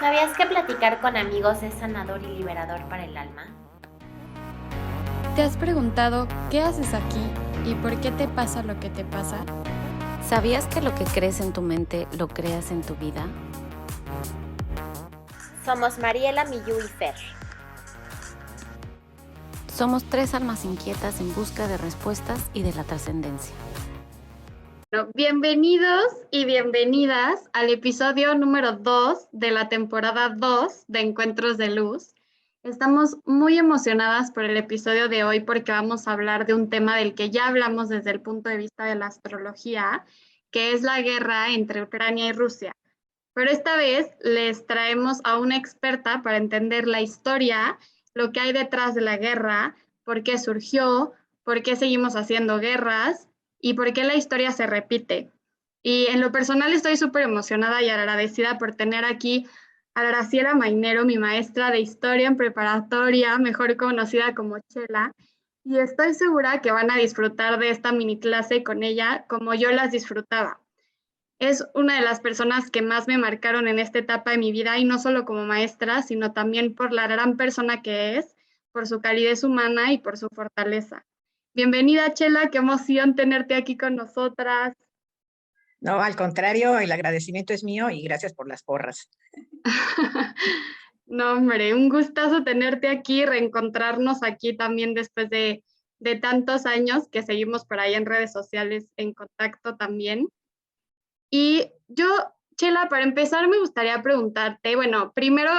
¿Sabías que platicar con amigos es sanador y liberador para el alma? ¿Te has preguntado qué haces aquí y por qué te pasa lo que te pasa? ¿Sabías que lo que crees en tu mente lo creas en tu vida? Somos Mariela, Miyu y Fer. Somos tres almas inquietas en busca de respuestas y de la trascendencia. Bueno, bienvenidos y bienvenidas al episodio número 2 de la temporada 2 de Encuentros de Luz. Estamos muy emocionadas por el episodio de hoy porque vamos a hablar de un tema del que ya hablamos desde el punto de vista de la astrología, que es la guerra entre Ucrania y Rusia. Pero esta vez les traemos a una experta para entender la historia, lo que hay detrás de la guerra, por qué surgió, por qué seguimos haciendo guerras y por qué la historia se repite. Y en lo personal estoy súper emocionada y agradecida por tener aquí a Graciela Mainero, mi maestra de historia en preparatoria, mejor conocida como Chela. Y estoy segura que van a disfrutar de esta mini clase con ella como yo las disfrutaba. Es una de las personas que más me marcaron en esta etapa de mi vida y no solo como maestra, sino también por la gran persona que es, por su calidez humana y por su fortaleza. Bienvenida, Chela, qué emoción tenerte aquí con nosotras. No, al contrario, el agradecimiento es mío y gracias por las porras. No, hombre, un gustazo tenerte aquí, reencontrarnos aquí también después de tantos años que seguimos por ahí en redes sociales en contacto también. Y yo, Chela, para empezar me gustaría preguntarte, bueno, primero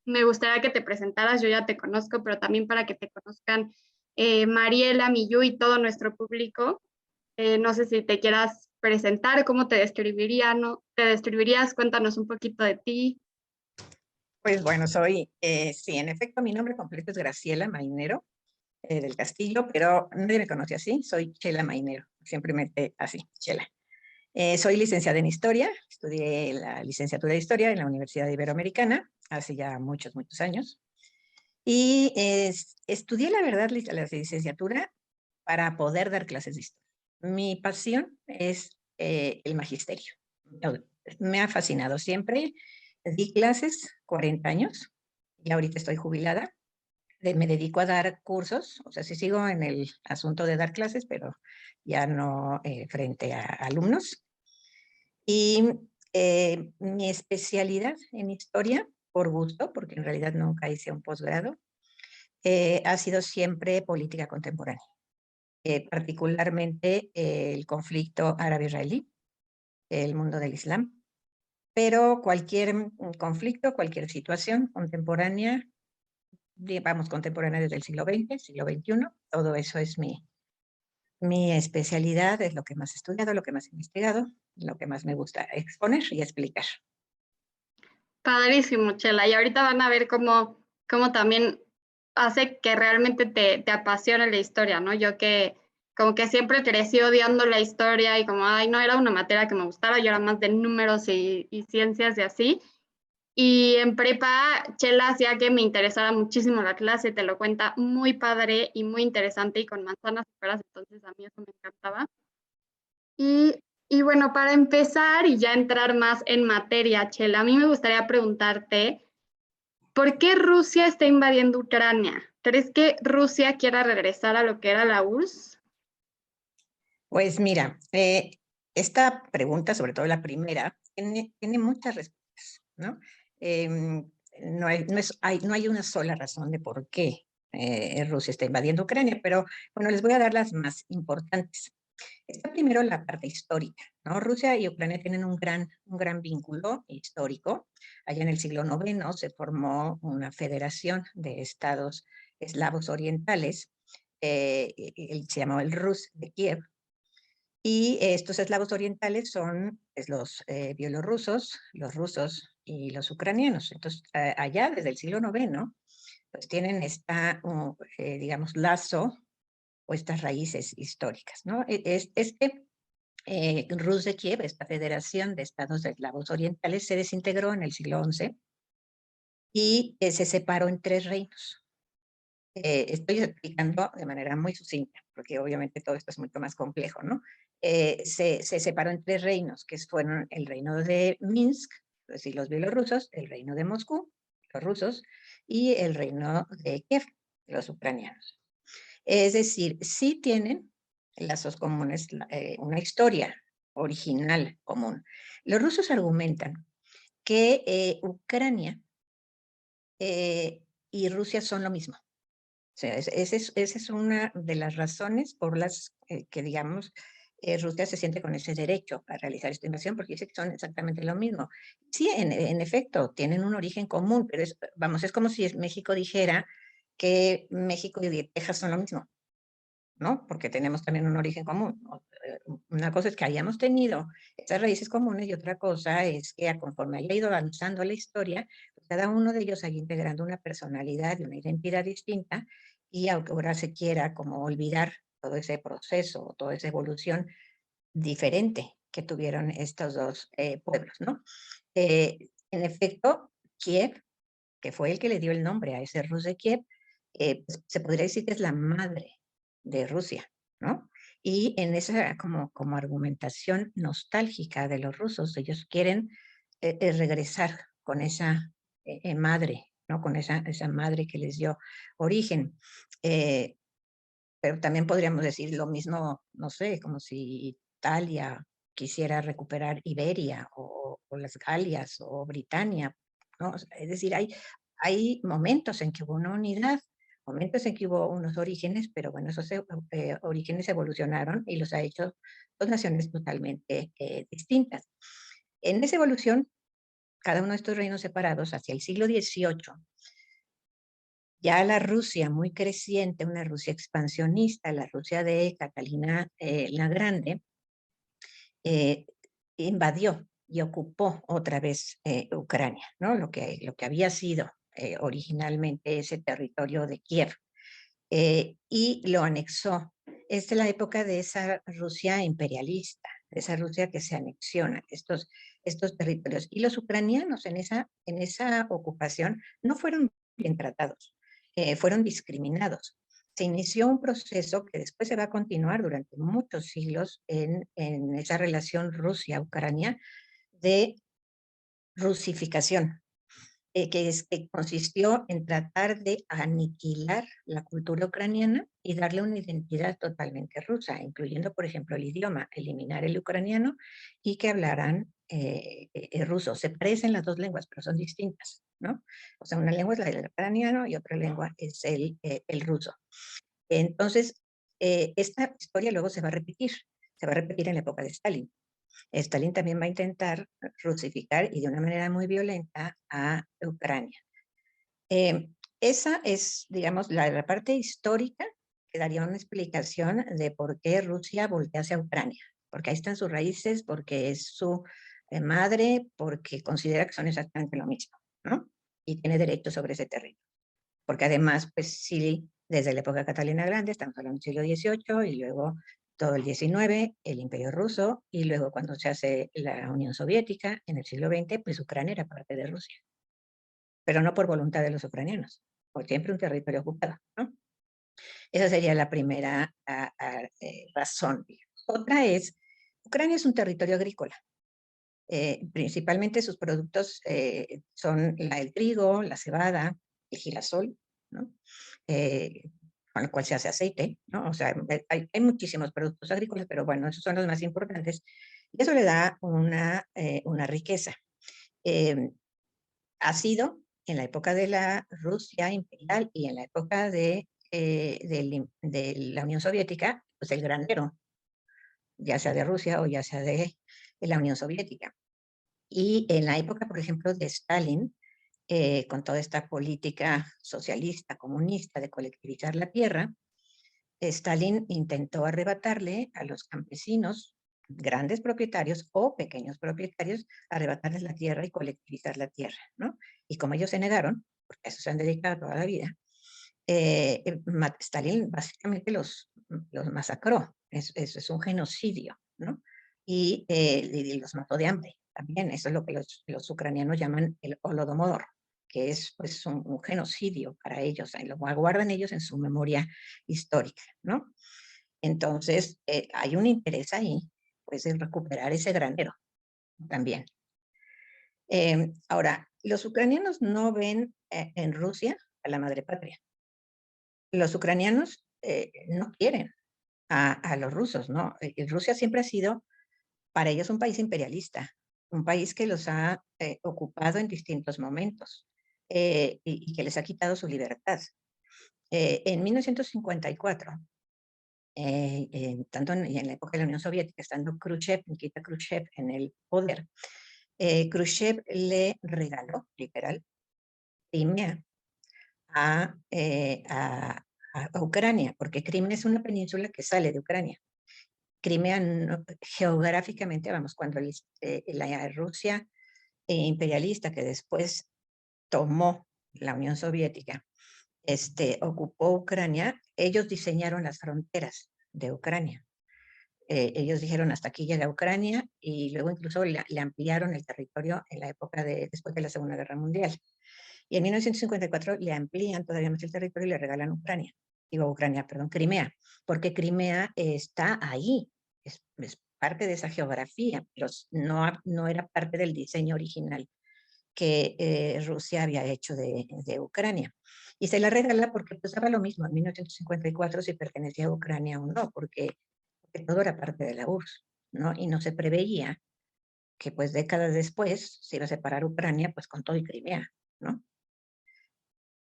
me gustaría que te presentaras, yo ya te conozco, pero también para que te conozcan Mariela, Miyu y todo nuestro público. No sé si te quieras presentar, cómo te describirías, ¿no? ¿Te describirías? Cuéntanos un poquito de ti. Pues bueno, sí, en efecto, mi nombre completo es Graciela Mainero del Castillo, pero nadie me conoce así, soy Chela Mainero, simplemente así, Chela. Soy licenciada en Historia, estudié la licenciatura de Historia en la Universidad Iberoamericana hace ya muchos, muchos años. Y estudié, la verdad, la licenciatura para poder dar clases de historia. Mi pasión es el magisterio. Me ha fascinado siempre. Di clases 40 años y ahorita estoy jubilada. Me dedico a dar cursos, o sea, sí sigo en el asunto de dar clases, pero ya no frente a alumnos. Y mi especialidad en historia, por gusto, porque en realidad nunca hice un posgrado, ha sido siempre política contemporánea, particularmente el conflicto árabe-israelí, el mundo del Islam, pero cualquier conflicto, cualquier situación contemporánea, digamos contemporánea desde el siglo XX, siglo XXI, todo eso es mi especialidad, es lo que más he estudiado, lo que más he investigado, lo que más me gusta exponer y explicar. Padrísimo, Chela. Y ahorita van a ver cómo también hace que realmente te apasione la historia, ¿no? Yo que como que siempre crecí odiando la historia y como, ay, no era una materia que me gustara, yo era más de números y ciencias y así. Y en prepa, Chela hacía que me interesara muchísimo la clase, te lo cuenta muy padre y muy interesante y con manzanas y peras, entonces a mí eso me encantaba. Y, y bueno, para empezar y ya entrar más en materia, Chela, a mí me gustaría preguntarte, ¿por qué Rusia está invadiendo Ucrania? ¿Crees que Rusia quiera regresar a lo que era la URSS? Pues mira, esta pregunta, sobre todo la primera, tiene muchas respuestas, ¿no? No hay una sola razón de por qué Rusia está invadiendo Ucrania, pero bueno, les voy a dar las más importantes. Está primero la parte histórica, ¿no? Rusia y Ucrania tienen un gran vínculo histórico. Allá en el siglo IX se formó una federación de estados eslavos orientales, se llamó el Rus de Kiev, y estos eslavos orientales son pues, los bielorrusos, los rusos y los ucranianos. Entonces, allá desde el siglo IX, pues tienen digamos, lazo o estas raíces históricas, ¿no? Rus de Kiev, esta federación de estados eslavos orientales, se desintegró en el siglo XI y se separó en tres reinos. Estoy explicando de manera muy sucinta, porque obviamente todo esto es mucho más complejo, ¿no? Se separó en tres reinos, que fueron el reino de Minsk, es decir, los bielorrusos, el reino de Moscú, los rusos, y el reino de Kiev, los ucranianos. Es decir, sí tienen lazos comunes, una historia original común. Los rusos argumentan que Ucrania y Rusia son lo mismo. O sea, esa es una de las razones por las que, digamos, Rusia se siente con ese derecho a realizar esta invasión, porque dice que son exactamente lo mismo. Sí, en efecto, tienen un origen común, pero vamos, es como si México dijera que México y Texas son lo mismo, ¿no? Porque tenemos también un origen común. Una cosa es que hayamos tenido esas raíces comunes y otra cosa es que conforme haya ido avanzando la historia, pues cada uno de ellos haya integrando una personalidad y una identidad distinta y aunque ahora se quiera como olvidar todo ese proceso, toda esa evolución diferente que tuvieron estos dos pueblos, ¿no? En efecto, Kiev, que fue el que le dio el nombre a ese Rus de Kiev, pues, se podría decir que es la madre de Rusia, ¿no? Y en esa como argumentación nostálgica de los rusos, ellos quieren regresar con esa madre, ¿no? Con esa madre que les dio origen. Pero también podríamos decir lo mismo, no sé, como si Italia quisiera recuperar Iberia o las Galias o Britania, ¿no? O sea, es decir, hay momentos en que hubo una unidad, momentos en que hubo unos orígenes, pero bueno, esos orígenes evolucionaron y los ha hecho dos naciones totalmente distintas. En esa evolución, cada uno de estos reinos separados hacia el siglo XVIII, ya la Rusia muy creciente, una Rusia expansionista, la Rusia de Catalina la Grande, invadió y ocupó otra vez Ucrania, ¿no? Lo que había sido originalmente ese territorio de Kiev, y lo anexó. Esta es la época de esa Rusia imperialista, de esa Rusia que se anexiona estos territorios. Y los ucranianos en esa ocupación no fueron bien tratados, fueron discriminados. Se inició un proceso que después se va a continuar durante muchos siglos en esa relación Rusia-Ucrania de rusificación, que consistió en tratar de aniquilar la cultura ucraniana y darle una identidad totalmente rusa, incluyendo, por ejemplo, el idioma, eliminar el ucraniano y que hablaran ruso. Se parecen las dos lenguas, pero son distintas, ¿no? O sea, una lengua es la del ucraniano y otra lengua es el ruso. Entonces, esta historia luego se va a repetir en la época de Stalin. Stalin también va a intentar rusificar y de una manera muy violenta a Ucrania. Esa es, digamos, la parte histórica que daría una explicación de por qué Rusia voltea hacia Ucrania, porque ahí están sus raíces, porque es su madre, porque considera que son exactamente lo mismo, ¿no? Y tiene derecho sobre ese territorio. Porque además, pues sí, desde la época de Catalina Grande, estamos hablando del siglo XVIII y luego todo el XIX, el Imperio Ruso, y luego cuando se hace la Unión Soviética en el siglo XX, pues Ucrania era parte de Rusia, pero no por voluntad de los ucranianos, por siempre un territorio ocupado, ¿no? Esa sería la primera razón. Otra es, Ucrania es un territorio agrícola. Principalmente sus productos son el trigo, la cebada, el girasol, ¿no? Con el cual se hace aceite, ¿no? O sea, hay muchísimos productos agrícolas, pero bueno, esos son los más importantes. Y eso le da una riqueza. Ha sido en la época de la Rusia imperial y en la época de la Unión Soviética, pues el granero, ya sea de Rusia o ya sea de la Unión Soviética. Y en la época, por ejemplo, de Stalin, con toda esta política socialista, comunista de colectivizar la tierra, Stalin intentó arrebatarle a los campesinos, grandes propietarios o pequeños propietarios, arrebatarles la tierra y colectivizar la tierra, ¿no? Y como ellos se negaron, porque a eso se han dedicado toda la vida, Stalin básicamente los masacró. Eso es un genocidio, ¿no? Y los mató de hambre también. Eso es lo que los ucranianos llaman el Holodomor, que es pues un genocidio para ellos. Lo guardan ellos en su memoria histórica, ¿no? Entonces, hay un interés ahí, pues, en recuperar ese granero también. Ahora, los ucranianos no ven en Rusia a la madre patria. Los ucranianos no quieren a los rusos, ¿no? Rusia siempre ha sido para ellos un país imperialista, un país que los ha ocupado en distintos momentos y que les ha quitado su libertad. En 1954, tanto en la época de la Unión Soviética, estando Khrushchev, Nikita Khrushchev en el poder, Khrushchev le regaló, literal, Crimea a, a Ucrania, porque Crimea es una península que sale de Ucrania. Crimea geográficamente, vamos, cuando la Rusia imperialista que después tomó la Unión Soviética, ocupó Ucrania, ellos diseñaron las fronteras de Ucrania. Ellos dijeron hasta aquí llega Ucrania y luego incluso le ampliaron el territorio en la época después de la Segunda Guerra Mundial. Y en 1954 le amplían todavía más el territorio y le regalan Ucrania. Perdón, Crimea, porque Crimea está ahí, es parte de esa geografía, pero no era parte del diseño original que Rusia había hecho de Ucrania. Y se la regala porque pues daba lo mismo en 1954 si pertenecía a Ucrania o no, porque todo era parte de la URSS, ¿no? Y no se preveía que pues décadas después se iba a separar Ucrania pues con todo y Crimea, ¿no?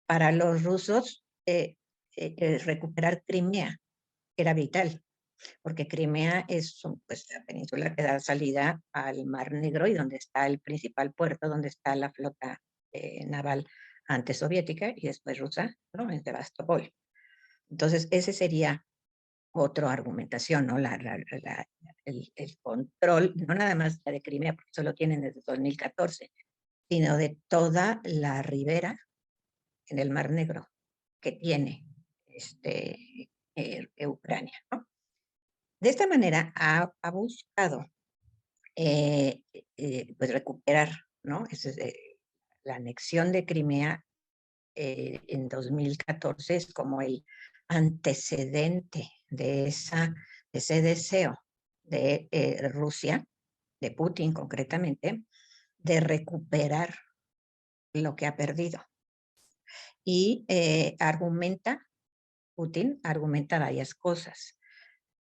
Para los rusos, recuperar Crimea era vital, porque Crimea es pues, la península que da salida al Mar Negro y donde está el principal puerto, donde está la flota naval antes soviética y después rusa, ¿no? En Sebastopol. Entonces, ese sería otra argumentación, ¿no? El control, no nada más de Crimea, porque eso lo tienen desde 2014, sino de toda la ribera en el Mar Negro que tiene Ucrania, ¿no? De esta manera ha buscado pues recuperar, ¿no? La anexión de Crimea en 2014 es como el antecedente de ese deseo de Rusia, de Putin concretamente, de recuperar lo que ha perdido. Y Putin argumenta varias cosas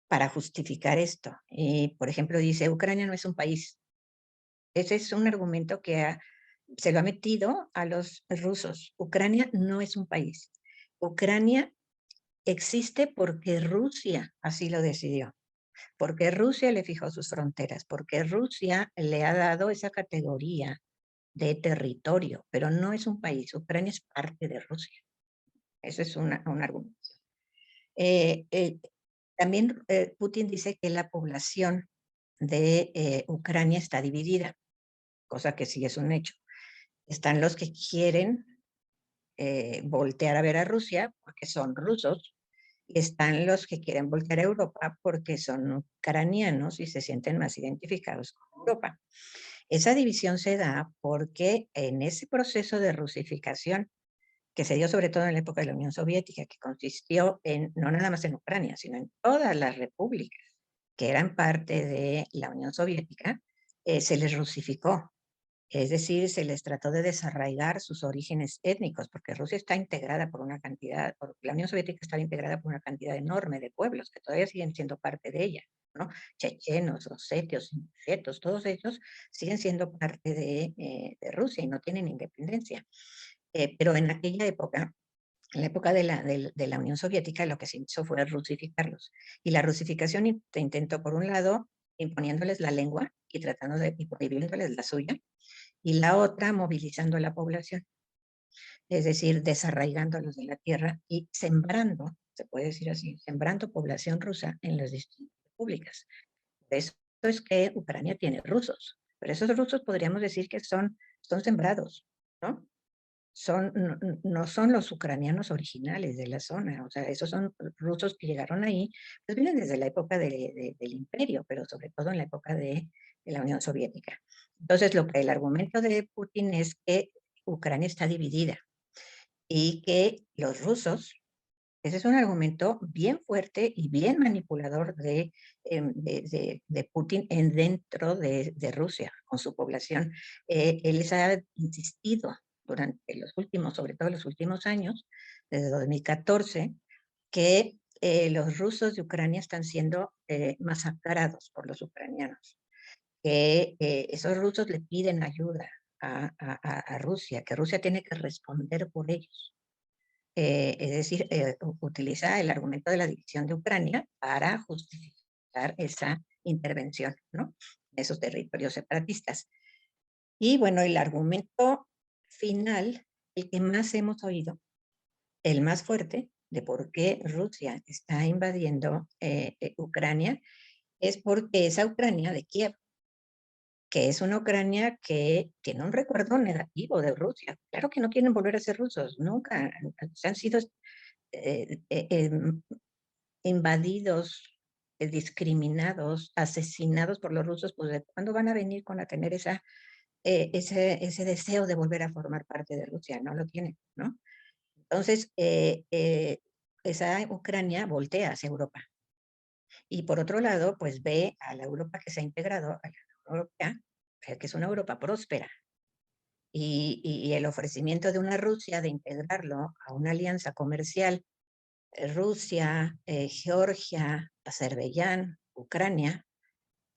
para justificar esto. Por ejemplo, dice, Ucrania no es un país. Ese es un argumento que se lo ha metido a los rusos. Ucrania no es un país. Ucrania existe porque Rusia así lo decidió, porque Rusia le fijó sus fronteras, porque Rusia le ha dado esa categoría de territorio, pero no es un país. Ucrania es parte de Rusia. Eso es un argumento. También Putin dice que la población de Ucrania está dividida, cosa que sí es un hecho. Están los que quieren voltear a ver a Rusia porque son rusos, y están los que quieren voltear a Europa porque son ucranianos y se sienten más identificados con Europa. Esa división se da porque en ese proceso de rusificación que se dio sobre todo en la época de la Unión Soviética, que consistió no nada más en Ucrania, sino en todas las repúblicas que eran parte de la Unión Soviética, se les rusificó. Es decir, se les trató de desarraigar sus orígenes étnicos, porque Rusia está integrada la Unión Soviética estaba integrada por una cantidad enorme de pueblos que todavía siguen siendo parte de ella, ¿no? Chechenos, osetios, ingushetos, todos ellos siguen siendo parte de Rusia y no tienen independencia. Pero en aquella época, en la época de la Unión Soviética, lo que se hizo fue rusificarlos. Y la rusificación se intentó, por un lado, imponiéndoles la lengua y prohibiéndoles la suya, y la otra, movilizando a la población, es decir, desarraigándolos de la tierra y sembrando, se puede decir así, sembrando población rusa en las distintas repúblicas. Por eso es que Ucrania tiene rusos, pero esos rusos podríamos decir que son sembrados, ¿no? No son los ucranianos originales de la zona, o sea, esos son rusos que llegaron ahí, pues vienen desde la época del imperio, pero sobre todo en la época de la Unión Soviética. Entonces, el argumento de Putin es que Ucrania está dividida y que los rusos Ese es un argumento bien fuerte y bien manipulador de Putin dentro de Rusia, con su población. Él les ha insistido durante los últimos, sobre todo los últimos años, desde 2014, que los rusos de Ucrania están siendo masacrados por los ucranianos, que esos rusos le piden ayuda a Rusia, que Rusia tiene que responder por ellos. Es decir, utiliza el argumento de la división de Ucrania para justificar esa intervención, ¿no? Esos territorios separatistas. Y bueno, el argumento final, el que más hemos oído, el más fuerte, de por qué Rusia está invadiendo Ucrania, es porque esa Ucrania de Kiev, que es una Ucrania que tiene un recuerdo negativo de Rusia. Claro que no quieren volver a ser rusos, nunca. Se han sido invadidos, discriminados, asesinados por los rusos, pues ¿de cuándo van a venir con a tener ese deseo de volver a formar parte de Rusia? No lo tienen, ¿no? Entonces, esa Ucrania voltea hacia Europa. Y por otro lado, pues ve a la Europa que se ha integrado, a la Unión Europea, que es una Europa próspera. Y el ofrecimiento de una Rusia de integrarlo a una alianza comercial, Rusia, Georgia, Azerbaiyán, Ucrania,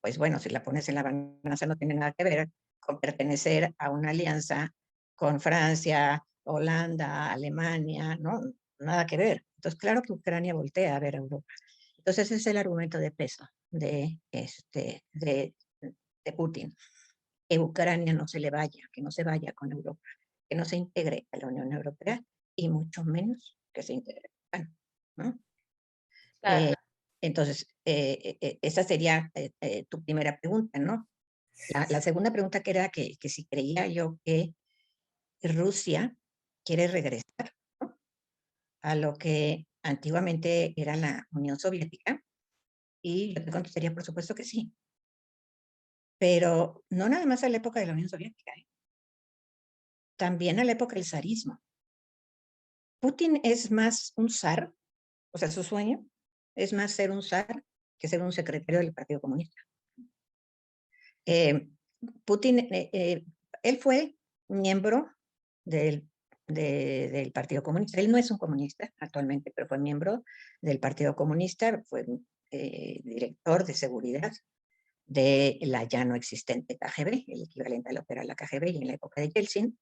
pues bueno, si la pones en la balanza no tiene nada que ver con pertenecer a una alianza con Francia, Holanda, Alemania, ¿no? Nada que ver. Entonces, claro que Ucrania voltea a ver a Europa. Entonces, ese es el argumento de peso de Putin. Que Ucrania no se le vaya, que no se vaya con Europa, que no se integre a la Unión Europea y mucho menos que se integre a la OTAN, ¿no? Claro. Entonces, esa sería tu primera pregunta, ¿no? La segunda pregunta que era que si creía yo que Rusia quiere regresar, ¿no?, a lo que antiguamente era la Unión Soviética, y yo te contestaría, por supuesto que sí. Pero no nada más a la época de la Unión Soviética, también a la época del zarismo. Putin es más un zar, o sea, su sueño es más ser un zar que ser un secretario del Partido Comunista. Putin, él fue miembro del Partido Comunista. Él no es un comunista actualmente, pero fue miembro del Partido Comunista, fue director de seguridad de la ya no existente KGB, el equivalente a lo que era la KGB y en la época de Yeltsin.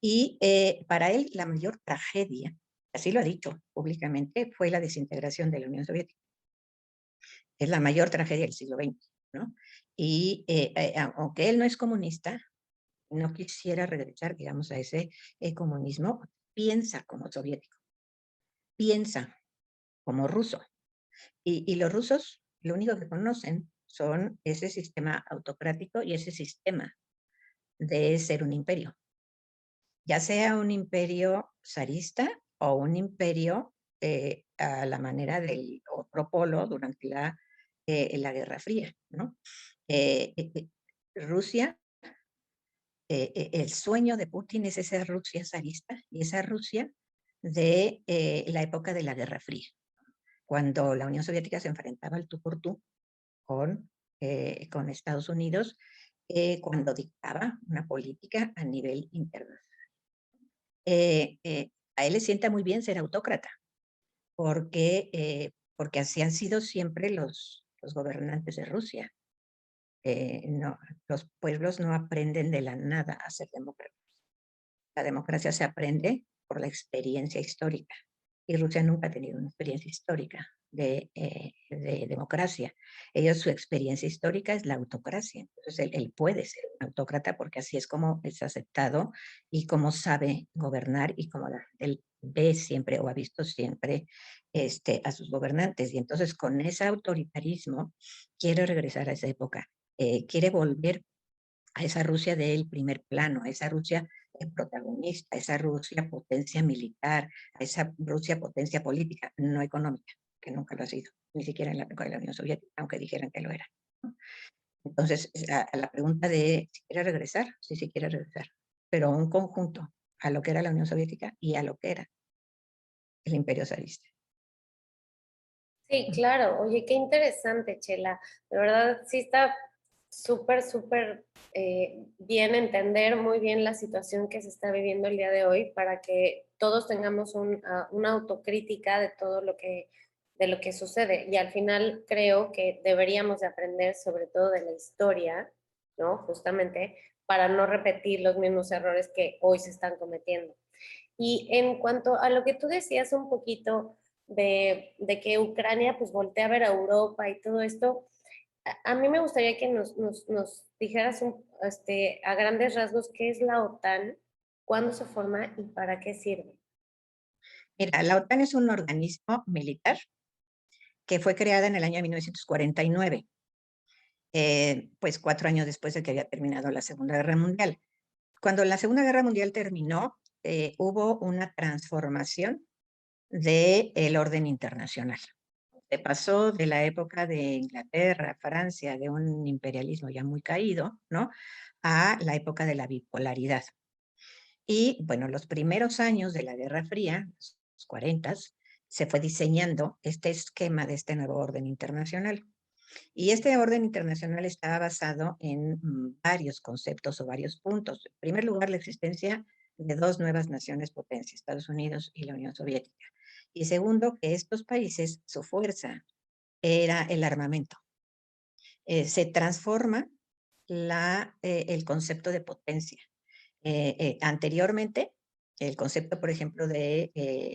Y para él la mayor tragedia, así lo ha dicho públicamente, fue la desintegración de la Unión Soviética. Es la mayor tragedia del siglo XX, ¿no? Y aunque él no es comunista, no quisiera regresar, digamos, a ese comunismo, piensa como soviético, piensa como ruso. Y los rusos lo único que conocen son ese sistema autocrático y ese sistema de ser un imperio. Ya sea un imperio zarista o un imperio a la manera del otro polo durante la Guerra Fría, ¿no? Rusia, el sueño de Putin es esa Rusia zarista y esa Rusia de la época de la Guerra Fría, cuando la Unión Soviética se enfrentaba al tú por tú con Estados Unidos, cuando dictaba una política a nivel internacional. A él le sienta muy bien ser autócrata, porque así han sido siempre los gobernantes de Rusia. No, los pueblos no aprenden de la nada a ser demócratas. La democracia se aprende por la experiencia histórica. Y Rusia nunca ha tenido una experiencia histórica de democracia. Ellos, su experiencia histórica es la autocracia. Entonces, él puede ser un autócrata porque así es como es aceptado y como sabe gobernar y como él ve siempre o ha visto siempre a sus gobernantes. Y entonces, con ese autoritarismo, quiere regresar a esa época. Quiere volver a esa Rusia del primer plano, a esa Rusia protagonista, a esa Rusia potencia militar, a esa Rusia potencia política, no económica, que nunca lo ha sido, ni siquiera en la época de la Unión Soviética, aunque dijeran que lo era, ¿no? Entonces, a la pregunta de si quiere regresar, sí, sí quiere regresar, pero un conjunto a lo que era la Unión Soviética y a lo que era el imperio zarista. Sí, claro. Oye, qué interesante, Chela. De verdad, sí está súper bien entender muy bien la situación que se está viviendo el día de hoy para que todos tengamos una autocrítica de todo de lo que sucede. Y al final creo que deberíamos de aprender sobre todo de la historia, ¿no? Justamente para no repetir los mismos errores que hoy se están cometiendo. Y en cuanto a lo que tú decías un poquito de que Ucrania pues voltea a ver a Europa y todo esto, a mí me gustaría que nos dijeras a grandes rasgos qué es la OTAN, cuándo se forma y para qué sirve. Mira, la OTAN es un organismo militar que fue creada en el año 1949, pues 4 años después de que había terminado la Segunda Guerra Mundial. Cuando la Segunda Guerra Mundial terminó, hubo una transformación del orden internacional. Se pasó de la época de Inglaterra, Francia, de un imperialismo ya muy caído, ¿no? A la época de la bipolaridad. Y bueno, los primeros años de la Guerra Fría, los 40, se fue diseñando este esquema de este nuevo orden internacional. Y este orden internacional estaba basado en varios conceptos o varios puntos. En primer lugar, la existencia de dos nuevas naciones potencias, Estados Unidos y la Unión Soviética. Y segundo, que estos países, su fuerza era el armamento. Se transforma el concepto de potencia. Anteriormente, el concepto, por ejemplo, de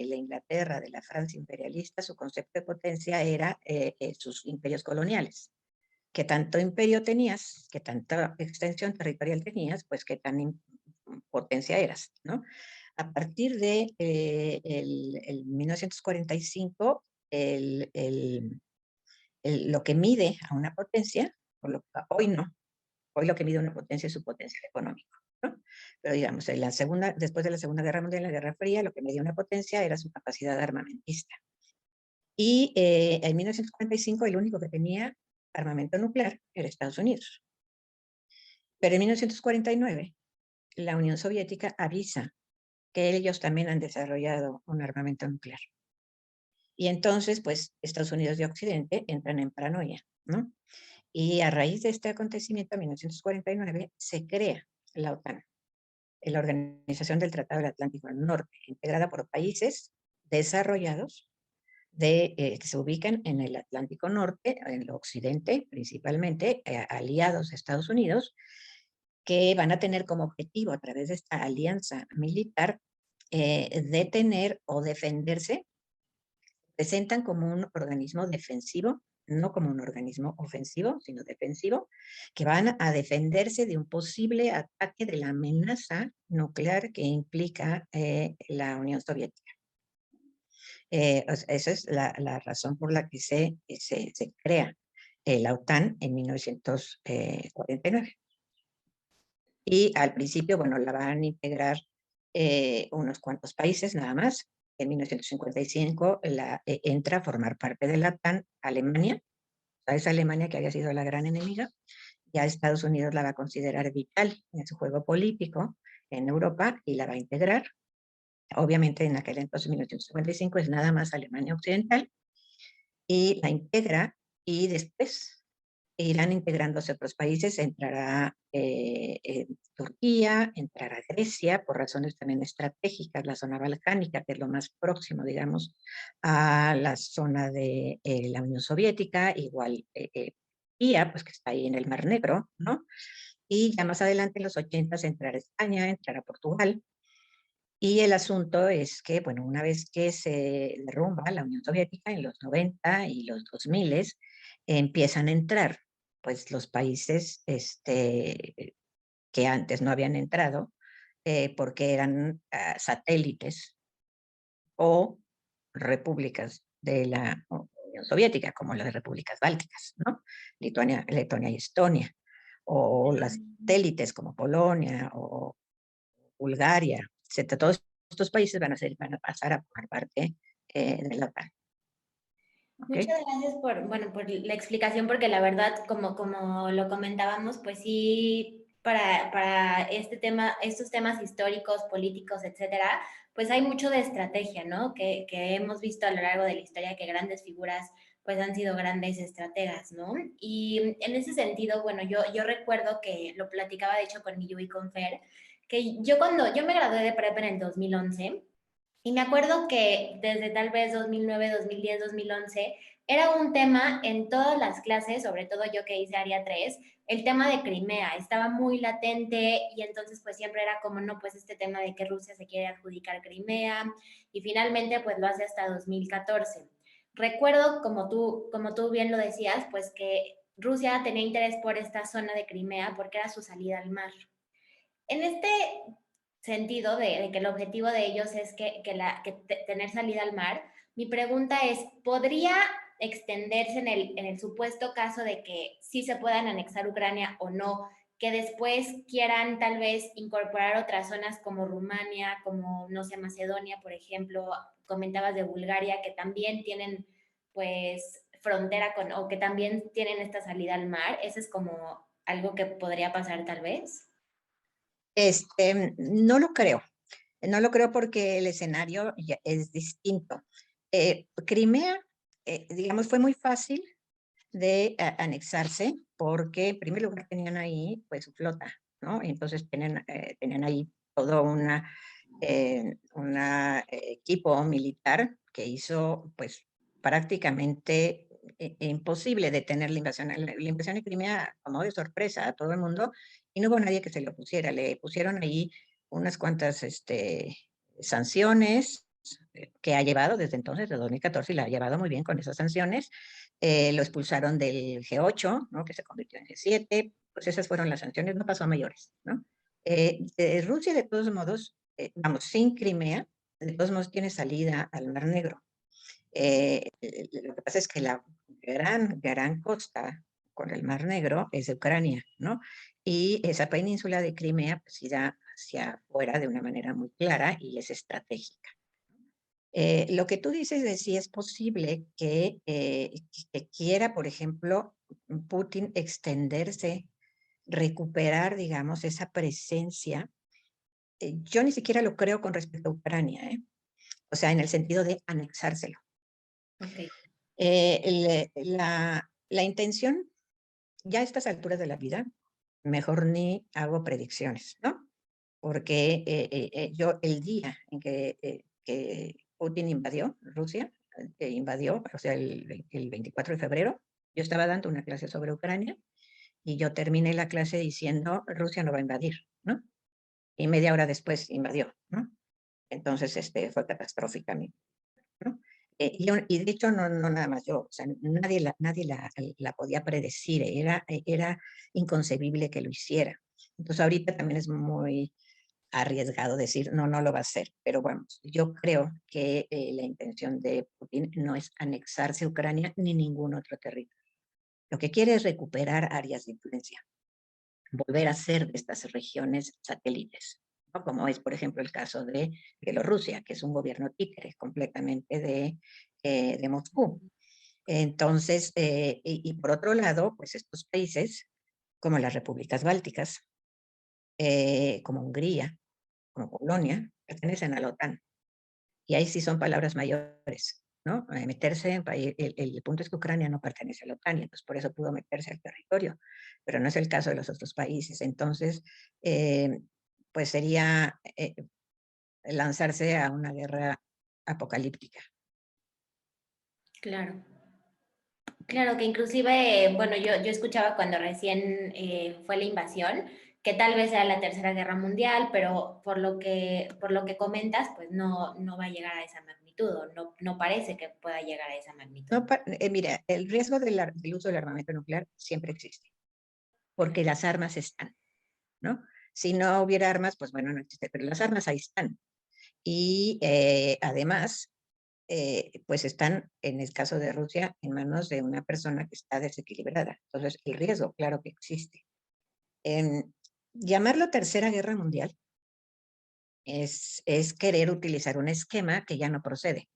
la Inglaterra, de la Francia imperialista, su concepto de potencia era sus imperios coloniales. Que tanto imperio tenías, que tanta extensión territorial tenías, pues qué tan potencia eras, ¿no? A partir de el 1945, lo que mide a una potencia, hoy no, hoy lo que mide una potencia es su potencial económico, ¿no? Pero digamos, después de la Segunda Guerra Mundial, la Guerra Fría, lo que medía una potencia era su capacidad armamentista. Y en 1945 el único que tenía armamento nuclear era Estados Unidos. Pero en 1949 la Unión Soviética avisa que ellos también han desarrollado un armamento nuclear. Y entonces, pues, Estados Unidos y Occidente entran en paranoia, ¿no? Y a raíz de este acontecimiento, en 1949, se crea la OTAN, la Organización del Tratado del Atlántico Norte, integrada por países desarrollados que se ubican en el Atlántico Norte, en el occidente principalmente, aliados a Estados Unidos, que van a tener como objetivo a través de esta alianza militar detener o defenderse. Presentan como un organismo defensivo, no como un organismo ofensivo, sino defensivo, que van a defenderse de un posible ataque de la amenaza nuclear que implica la Unión Soviética. Esa es la razón por la que se crea la OTAN en 1949. Y al principio, bueno, la van a integrar unos cuantos países nada más. En 1955 entra a formar parte de la OTAN Alemania, a esa Alemania que había sido la gran enemiga. Ya Estados Unidos la va a considerar vital en su juego político en Europa y la va a integrar. Obviamente en aquel entonces, 1955, es nada más Alemania Occidental, y la integra, y después irán integrándose otros países, entrará Turquía, entrará Grecia, por razones también estratégicas, la zona balcánica, que es lo más próximo, digamos, a la zona de la Unión Soviética, igual Turquía, pues que está ahí en el Mar Negro, ¿no? Y ya más adelante, en los 80, entrará España, entrará Portugal. Y el asunto es que, bueno, una vez que se derrumba la Unión Soviética en los 90 y los 2000, empiezan a entrar pues los países que antes no habían entrado porque eran satélites o repúblicas de la Unión Soviética, como las repúblicas bálticas, ¿no? Letonia y Estonia, o las satélites como Polonia o Bulgaria, etcétera. Todos estos países van a pasar a formar parte de la OTAN. ¿Okay? Muchas gracias por la explicación, porque la verdad, como lo comentábamos, pues sí, para estos temas históricos, políticos, etcétera, pues hay mucho de estrategia, ¿no? Que hemos visto a lo largo de la historia que grandes figuras pues han sido grandes estrategas, ¿no? Y en ese sentido, bueno, yo recuerdo que lo platicaba de hecho con Miyu y con Fer, que yo me gradué de prepa en el 2011 y me acuerdo que desde tal vez 2009, 2010, 2011 era un tema en todas las clases, sobre todo yo que hice área 3, el tema de Crimea estaba muy latente y entonces pues siempre era como, no, pues este tema de que Rusia se quiere adjudicar Crimea y finalmente pues lo hace hasta 2014. Recuerdo, como tú bien lo decías, pues que Rusia tenía interés por esta zona de Crimea porque era su salida al mar. En este sentido de que el objetivo de ellos es tener salida al mar, mi pregunta es, ¿podría extenderse en el supuesto caso de que sí se puedan anexar Ucrania o no, que después quieran tal vez incorporar otras zonas como Rumania, como, no sé, Macedonia, por ejemplo, comentabas de Bulgaria, que también tienen pues frontera con, o que también tienen esta salida al mar? ¿Eso es como algo que podría pasar tal vez? No lo creo. No lo creo porque el escenario ya es distinto. Crimea, digamos, fue muy fácil de anexarse porque en primer lugar tenían ahí pues su flota, ¿no? Y entonces tenían ahí todo una equipo militar que hizo pues prácticamente imposible detener la invasión. La invasión de Crimea tomó de sorpresa a todo el mundo y no hubo nadie que se lo pusiera. Le pusieron ahí unas cuantas sanciones que ha llevado desde entonces, de 2014, y la ha llevado muy bien con esas sanciones. Lo expulsaron del G8, ¿no? Que se convirtió en G7, pues esas fueron las sanciones, no pasó a mayores, ¿no? Rusia, de todos modos, vamos, sin Crimea, de todos modos tiene salida al Mar Negro. Lo que pasa es que la gran costa con el Mar Negro es de Ucrania, ¿no? Y esa península de Crimea pues irá hacia afuera de una manera muy clara y es estratégica. Lo que tú dices de si es posible que quiera, por ejemplo, Putin extenderse, recuperar, digamos, esa presencia, yo ni siquiera lo creo con respecto a Ucrania, ¿eh? O sea, en el sentido de anexárselo. Ok. La intención, ya a estas alturas de la vida, mejor ni hago predicciones, ¿no? Porque yo el día en que Putin invadió Rusia, invadió, o sea, el 24 de febrero, yo estaba dando una clase sobre Ucrania y yo terminé la clase diciendo, Rusia no va a invadir, ¿no? Y media hora después invadió, ¿no? Entonces, fue catastrófica, ¿no? Y de hecho, no nada más yo, o sea, nadie la podía predecir, era inconcebible que lo hiciera. Entonces, ahorita también es muy arriesgado decir, no lo va a hacer, pero bueno, yo creo que la intención de Putin no es anexarse a Ucrania ni ningún otro territorio. Lo que quiere es recuperar áreas de influencia, volver a ser de estas regiones satélites, ¿no? Como es, por ejemplo, el caso de Bielorrusia, que es un gobierno títere completamente de Moscú. Entonces, y por otro lado, pues estos países, como las repúblicas bálticas, como Hungría, como Polonia, pertenecen a la OTAN. Y ahí sí son palabras mayores, ¿no? Meterse en país, el punto es que Ucrania no pertenece a la OTAN, y entonces por eso pudo meterse al territorio, pero no es el caso de los otros países. Entonces, pues sería lanzarse a una guerra apocalíptica. Claro. Claro, que inclusive, bueno, yo escuchaba cuando recién fue la invasión, que tal vez sea la Tercera Guerra Mundial, pero por lo que comentas, pues no va a llegar a esa magnitud, o no parece que pueda llegar a esa magnitud. No, mira, el riesgo del uso del armamento nuclear siempre existe, porque las armas están, ¿no? Si no hubiera armas, pues bueno, no existe, pero las armas ahí están. Y además, pues están, en el caso de Rusia, en manos de una persona que está desequilibrada. Entonces, el riesgo, claro que existe. Llamarlo Tercera Guerra Mundial es querer utilizar un esquema que ya no procede.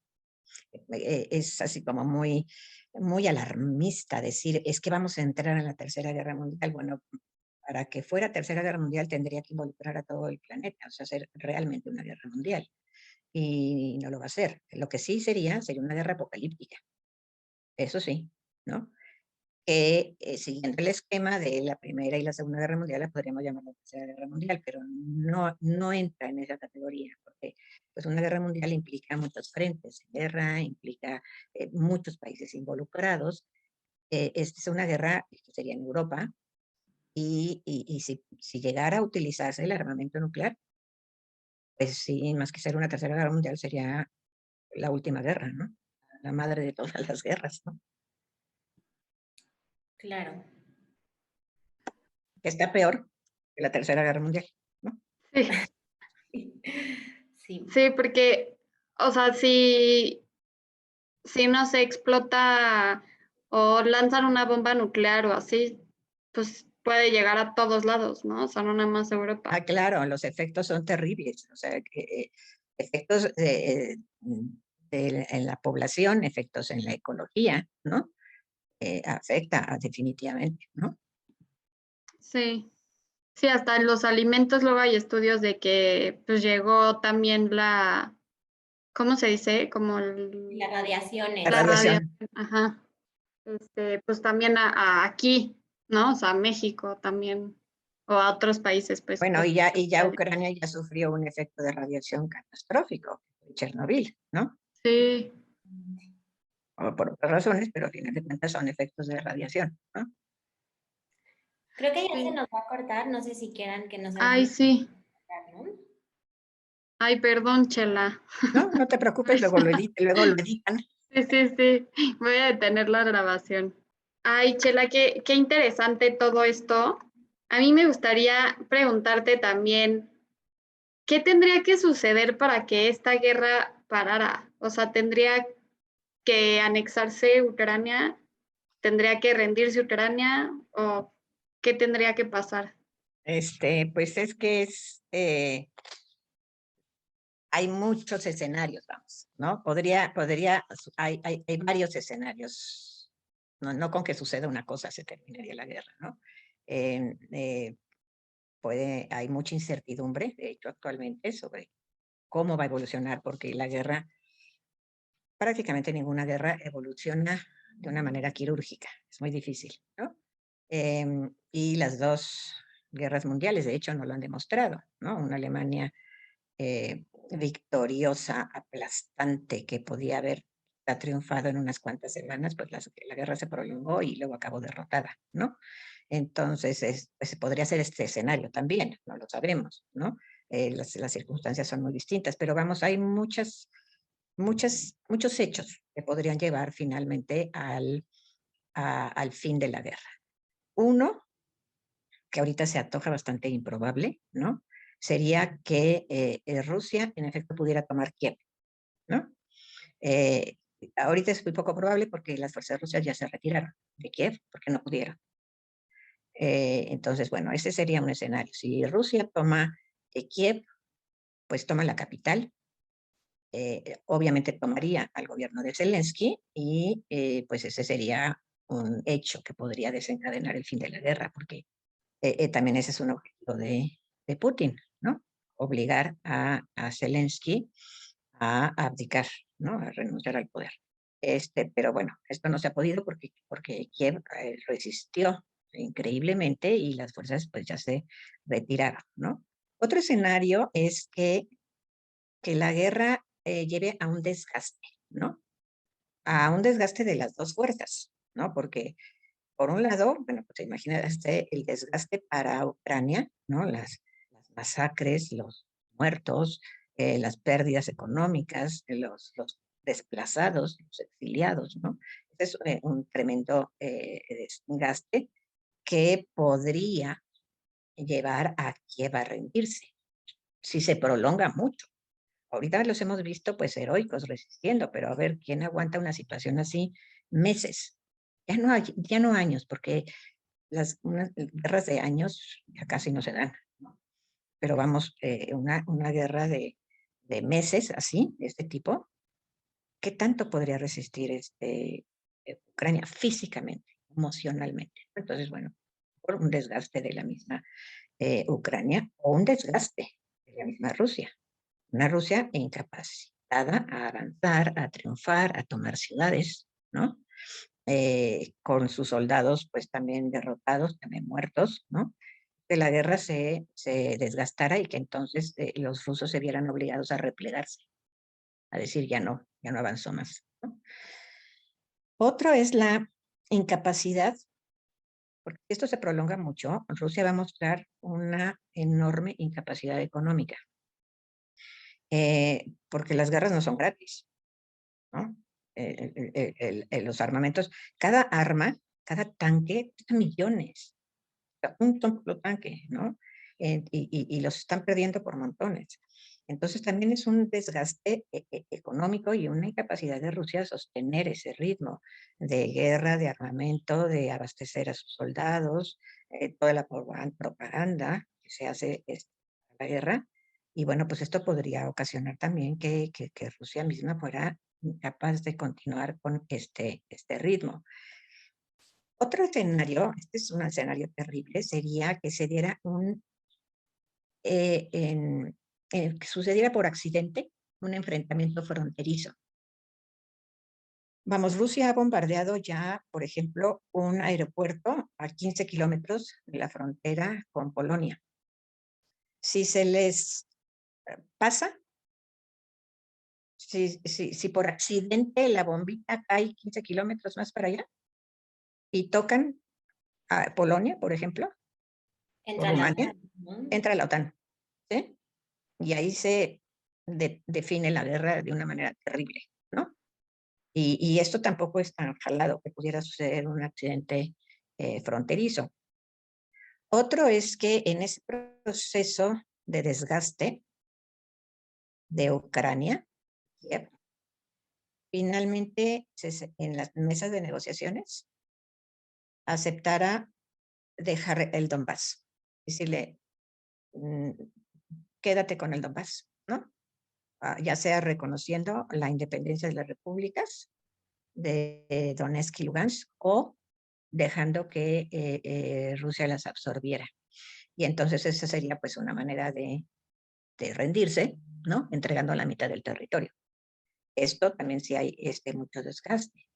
Es así como muy alarmista decir, es que vamos a entrar en la Tercera Guerra Mundial. Bueno, para que fuera Tercera Guerra Mundial tendría que involucrar a todo el planeta, o sea, ser realmente una guerra mundial. Y no lo va a hacer. Lo que sí sería una guerra apocalíptica. eso sí, ¿no? Que siguiendo el esquema de la Primera y la Segunda Guerra Mundial, la podríamos llamar la Tercera Guerra Mundial, pero no entra en esa categoría, porque pues una guerra mundial implica muchos frentes de guerra, implica muchos países involucrados. Esta es una guerra que sería en Europa, y si llegara a utilizarse el armamento nuclear, pues sí, más que ser una Tercera Guerra Mundial, sería la última guerra, ¿no? La madre de todas las guerras, ¿no? Claro. Que está peor que la Tercera Guerra Mundial, ¿no? Sí, Sí. sí, porque, o sea, si no se explota o lanzan una bomba nuclear o así, pues puede llegar a todos lados, ¿no? O sea, no nada más a Europa. Ah, claro, los efectos son terribles, o sea, efectos en la población, efectos en la ecología, ¿no? Afecta definitivamente, ¿no? Sí. Sí, hasta en los alimentos luego hay estudios de que pues llegó también la, ¿cómo se dice? Como Las radiaciones. La la radiación. ajá. Pues también a aquí, ¿no? O sea, a México también, o a otros países, pues. Bueno, y ya Ucrania ya sufrió un efecto de radiación catastrófico, Chernobyl, ¿no? Sí. O por otras razones, pero a final de cuentas son efectos de radiación, ¿no? Creo que ya Sí. se nos va a cortar, no sé si quieran que nos Ay, hagamos sí. ¿no? Ay, perdón, Chela. No, no te preocupes, luego lo editan. Sí, sí, sí. Voy a detener la grabación. Ay, Chela, qué interesante todo esto. A mí me gustaría preguntarte también, ¿qué tendría que suceder para que esta guerra parara? O sea, ¿tendría que anexarse Ucrania? ¿Tendría que rendirse Ucrania? ¿O qué tendría que pasar? Pues es que hay muchos escenarios, vamos, ¿no? Hay varios escenarios. No con que suceda una cosa se terminaría la guerra, ¿no? Eh, eh, hay mucha incertidumbre, de hecho, actualmente sobre cómo va a evolucionar, porque la guerra, prácticamente ninguna guerra evoluciona de una manera quirúrgica, es muy difícil, ¿no? Y las dos guerras mundiales, de hecho, no lo han demostrado, ¿no? Una Alemania victoriosa, aplastante, que podía haber triunfado en unas cuantas semanas, pues la guerra se prolongó y luego acabó derrotada, ¿no? Entonces, pues, podría ser este escenario también, no lo sabemos, ¿no? Las circunstancias son muy distintas, pero vamos, hay muchos hechos que podrían llevar finalmente al fin de la guerra. Uno, que ahorita se antoja bastante improbable, ¿no? Sería que Rusia, en efecto, pudiera tomar Kiev, ¿no? Ahorita es muy poco probable porque las fuerzas rusas ya se retiraron de Kiev porque no pudieron. Entonces, bueno, ese sería un escenario. Si Rusia toma Kiev, pues toma la capital. Obviamente tomaría al gobierno de Zelensky y pues ese sería un hecho que podría desencadenar el fin de la guerra, porque también ese es un objetivo de Putin, ¿no? Obligar a Zelensky a abdicar, ¿no? A renunciar al poder. Pero bueno, esto no se ha podido porque Kiev resistió increíblemente y las fuerzas pues ya se retiraron, ¿no? Otro escenario es que la guerra lleve a un desgaste, ¿no? A un desgaste de las dos fuerzas, ¿no? Porque por un lado, bueno, pues imagínate el desgaste para Ucrania, ¿no? Las masacres, los muertos, las pérdidas económicas, los desplazados, los exiliados, ¿no? Este es un tremendo desgaste que podría llevar a Kiev a rendirse si se prolonga mucho. Ahorita los hemos visto pues heroicos resistiendo, pero a ver, ¿quién aguanta una situación así meses? Ya no años, porque unas guerras de años ya casi no se dan, ¿no? Pero vamos, una guerra de meses así, de este tipo, ¿qué tanto podría resistir Ucrania físicamente, emocionalmente? Entonces, bueno, por un desgaste de la misma Ucrania o un desgaste de la misma Rusia. Una Rusia incapacitada a avanzar, a triunfar, a tomar ciudades, ¿no? con sus soldados pues también derrotados, también muertos, ¿no? Que la guerra se desgastara y que entonces los rusos se vieran obligados a replegarse, a decir ya no avanzó más, ¿no? Otro es la incapacidad, porque si esto se prolonga mucho, Rusia va a mostrar una enorme incapacidad económica, porque las guerras no son gratis, ¿no? Los armamentos, cada arma, cada tanque, cuesta millones, un solo tanque, ¿no? Y los están perdiendo por montones. Entonces también es un desgaste económico y una incapacidad de Rusia de sostener ese ritmo de guerra, de armamento, de abastecer a sus soldados, toda la propaganda que se hace en la guerra. Y bueno, pues esto podría ocasionar también que Rusia misma fuera incapaz de continuar con este ritmo. Otro escenario, este es un escenario terrible, sería que se diera que sucediera por accidente un enfrentamiento fronterizo. Vamos, Rusia ha bombardeado ya, por ejemplo, un aeropuerto a 15 kilómetros de la frontera con Polonia. Si se les pasa, si por accidente la bombita cae 15 kilómetros más para allá y tocan a Polonia, por ejemplo, o Entra la Rumania, OTAN, ¿no? entra la OTAN, ¿sí? Y ahí se define la guerra de una manera terrible, ¿no? Y esto tampoco es tan jalado que pudiera suceder un accidente fronterizo. Otro es que en ese proceso de desgaste de Ucrania, finalmente en las mesas de negociaciones aceptara dejar el Donbass, decirle, quédate con el Donbass, ¿no? Ya sea reconociendo la independencia de las repúblicas de Donetsk y Lugansk o dejando que Rusia las absorbiera. Y entonces esa sería pues una manera de rendirse, ¿no? Entregando la mitad del territorio. Esto también sí hay mucho desgaste.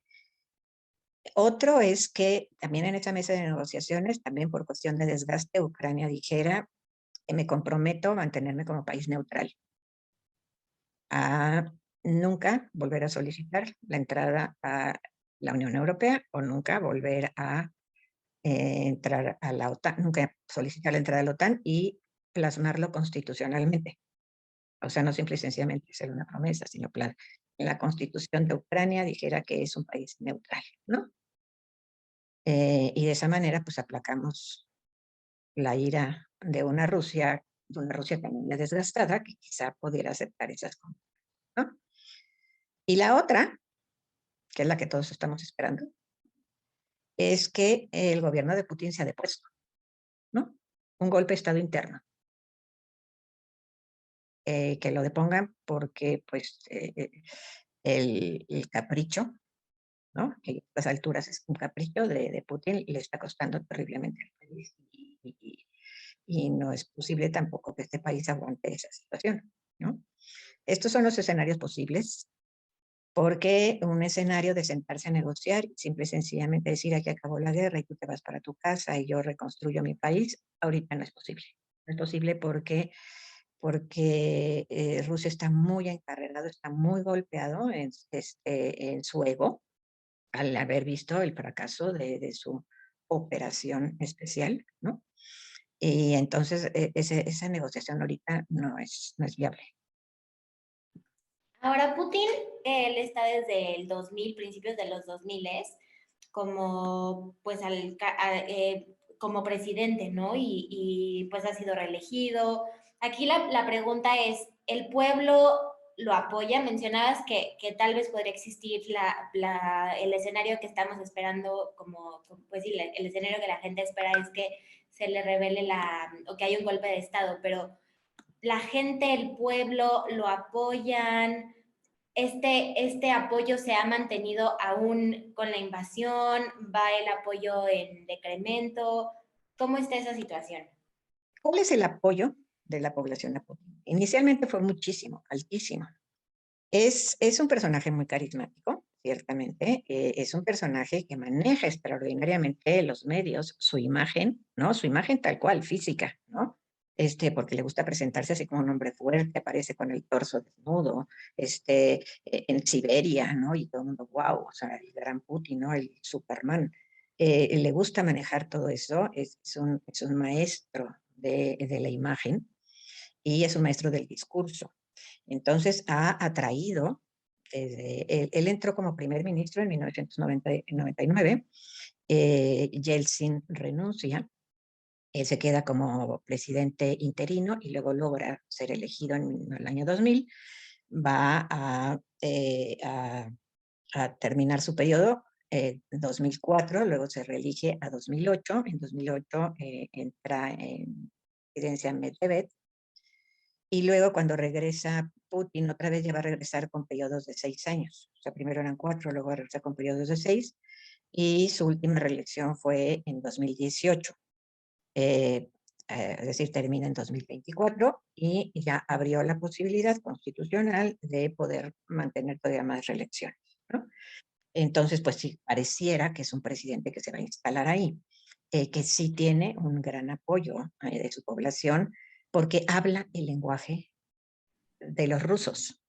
Otro es que también en esa mesa de negociaciones, también por cuestión de desgaste, Ucrania dijera que me comprometo a mantenerme como país neutral, a nunca volver a solicitar la entrada a la Unión Europea o nunca volver a entrar a la OTAN, nunca solicitar la entrada a la OTAN y plasmarlo constitucionalmente. O sea, no simple y sencillamente ser una promesa, sino en la constitución de Ucrania dijera que es un país neutral, ¿no? Y de esa manera, pues aplacamos la ira de una Rusia también ya desgastada, que quizá pudiera aceptar esas cosas, ¿no? Y la otra, que es la que todos estamos esperando, es que el gobierno de Putin se ha depuesto, ¿no? Un golpe de Estado interno. Que lo depongan porque, pues, el capricho, ¿no? Que a estas alturas es un capricho de Putin, le está costando terriblemente al país y no es posible tampoco que este país aguante esa situación, ¿no? Estos son los escenarios posibles, porque un escenario de sentarse a negociar, simple y sencillamente decir aquí acabó la guerra y tú te vas para tu casa y yo reconstruyo mi país, ahorita no es posible. No es posible porque Rusia está muy encarrerado, está muy golpeado en su ego al haber visto el fracaso de su operación especial, ¿no? Y entonces esa negociación ahorita no es viable. Ahora, Putin, él está desde el 2000, principios de los 2000, como, pues, como presidente, ¿no? Y pues ha sido reelegido. Aquí la pregunta es, ¿el pueblo lo apoya? Mencionabas que tal vez podría existir el escenario que estamos esperando, pues sí, el escenario que la gente espera es que se le revele o que haya un golpe de Estado, pero la gente, el pueblo, lo apoyan. Este apoyo se ha mantenido aún con la invasión, va el apoyo en decremento. ¿Cómo está esa situación? ¿Cuál es el apoyo de la población a Putin? Inicialmente fue muchísimo, altísimo. Es un personaje muy carismático, ciertamente, es un personaje que maneja extraordinariamente los medios, su imagen, ¿no? Su imagen tal cual, física, ¿no? Porque le gusta presentarse así como un hombre fuerte, aparece con el torso desnudo, en Siberia, ¿no? Y todo el mundo, wow, o sea, el gran Putin, ¿no? El Superman. Le gusta manejar todo eso, es un maestro de la imagen y es un maestro del discurso. Entonces ha atraído, él entró como primer ministro en 1999, Yeltsin renuncia, él se queda como presidente interino y luego logra ser elegido en el año 2000, va a terminar su periodo 2004, luego se reelige a 2008, en 2008 entra en presidencia Medvedev, y luego cuando regresa Putin, otra vez ya va a regresar con periodos de 6 años. O sea, primero eran 4, luego regresa con periodos de 6. Y su última reelección fue en 2018. Es decir, termina en 2024 y ya abrió la posibilidad constitucional de poder mantener todavía más reelecciones, ¿no? Entonces, pues sí, pareciera que es un presidente que se va a instalar ahí, que sí tiene un gran apoyo de su población porque habla el lenguaje de los rusos,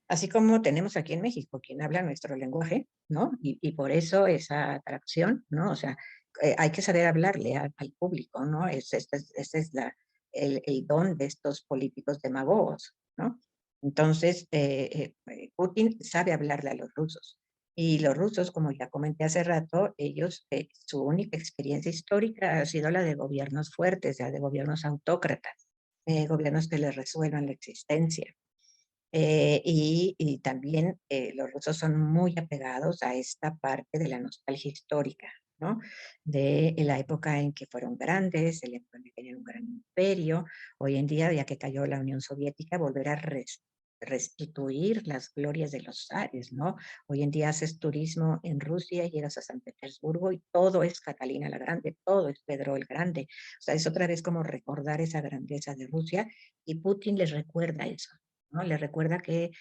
así como tenemos aquí en México quien habla nuestro lenguaje, ¿no? Y por eso esa atracción, ¿no? O sea, hay que saber hablarle al público, ¿no? Ese es el don de estos políticos demagogos, ¿no? Entonces, Putin sabe hablarle a los rusos. Y los rusos, como ya comenté hace rato, ellos, su única experiencia histórica ha sido la de gobiernos fuertes, ya de gobiernos autócratas, gobiernos que les resuelvan la existencia. Y también los rusos son muy apegados a esta parte de la nostalgia histórica, ¿no? De la época en que fueron grandes, el época en que tenían un gran imperio. Hoy en día, ya que cayó la Unión Soviética, volver a restituir las glorias de los zares, ¿no? Hoy en día haces turismo en Rusia, llegas a San Petersburgo y todo es Catalina la Grande, todo es Pedro el Grande. O sea, es otra vez como recordar esa grandeza de Rusia y Putin les recuerda eso, ¿no? Le recuerda que